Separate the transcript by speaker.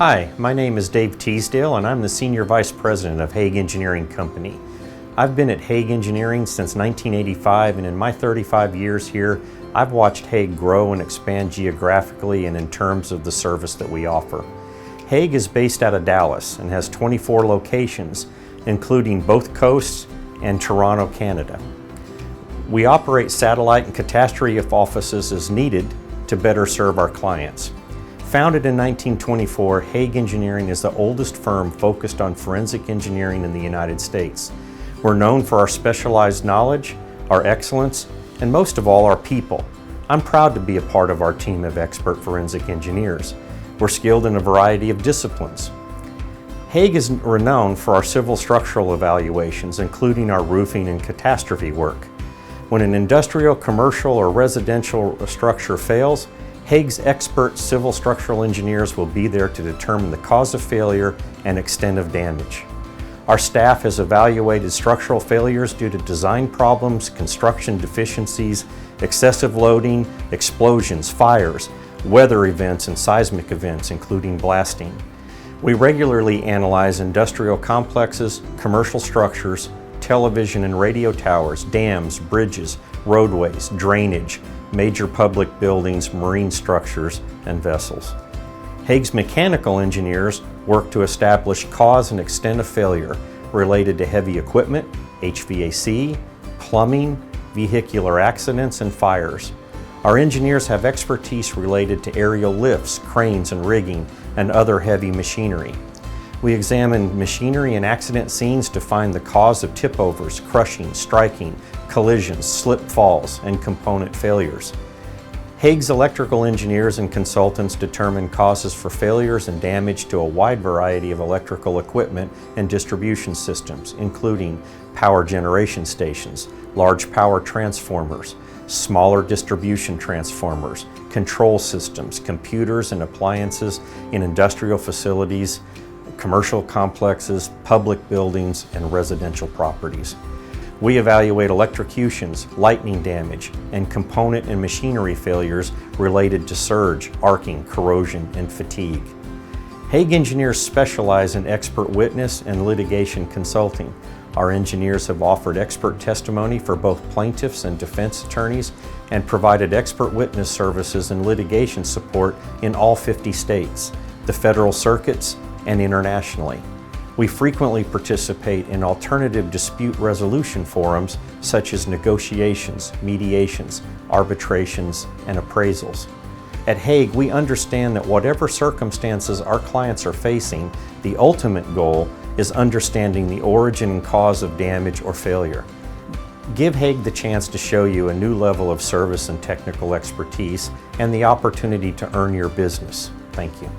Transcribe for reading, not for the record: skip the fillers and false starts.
Speaker 1: Hi, my name is Dave Teasdale and I'm the Senior Vice President of Haag Engineering Company. I've been at Haag Engineering since 1985, and in my 35 years here, I've watched Haag grow and expand geographically and in terms of the service that we offer. Haag is based out of Dallas and has 24 locations, including both coasts and Toronto, Canada. We operate satellite and catastrophe offices as needed to better serve our clients. Founded in 1924, Haag Engineering is the oldest firm focused on forensic engineering in the United States. We're known for our specialized knowledge, our excellence, and most of all, our people. I'm proud to be a part of our team of expert forensic engineers. We're skilled in a variety of disciplines. Haag is renowned for our civil structural evaluations, including our roofing and catastrophe work. When an industrial, commercial, or residential structure fails, Haag's expert civil structural engineers will be there to determine the cause of failure and extent of damage. Our staff has evaluated structural failures due to design problems, construction deficiencies, excessive loading, explosions, fires, weather events, and seismic events, including blasting. We regularly analyze industrial complexes, commercial structures, television and radio towers, dams, bridges, roadways, drainage, major public buildings, marine structures, and vessels. Haag's mechanical engineers work to establish cause and extent of failure related to heavy equipment, HVAC, plumbing, vehicular accidents, and fires. Our engineers have expertise related to aerial lifts, cranes and rigging, and other heavy machinery. We examine machinery and accident scenes to find the cause of tip-overs, crushing, striking, collisions, slip falls, and component failures. Haag's electrical engineers and consultants determine causes for failures and damage to a wide variety of electrical equipment and distribution systems, including power generation stations, large power transformers, smaller distribution transformers, control systems, computers and appliances in industrial facilities, commercial complexes, public buildings, and residential properties. We evaluate electrocutions, lightning damage, and component and machinery failures related to surge, arcing, corrosion, and fatigue. Haag engineers specialize in expert witness and litigation consulting. Our engineers have offered expert testimony for both plaintiffs and defense attorneys and provided expert witness services and litigation support in all 50 states, the federal circuits, and internationally. We frequently participate in alternative dispute resolution forums such as negotiations, mediations, arbitrations, and appraisals. At Haag, we understand that whatever circumstances our clients are facing, the ultimate goal is understanding the origin and cause of damage or failure. Give Haag the chance to show you a new level of service and technical expertise and the opportunity to earn your business. Thank you.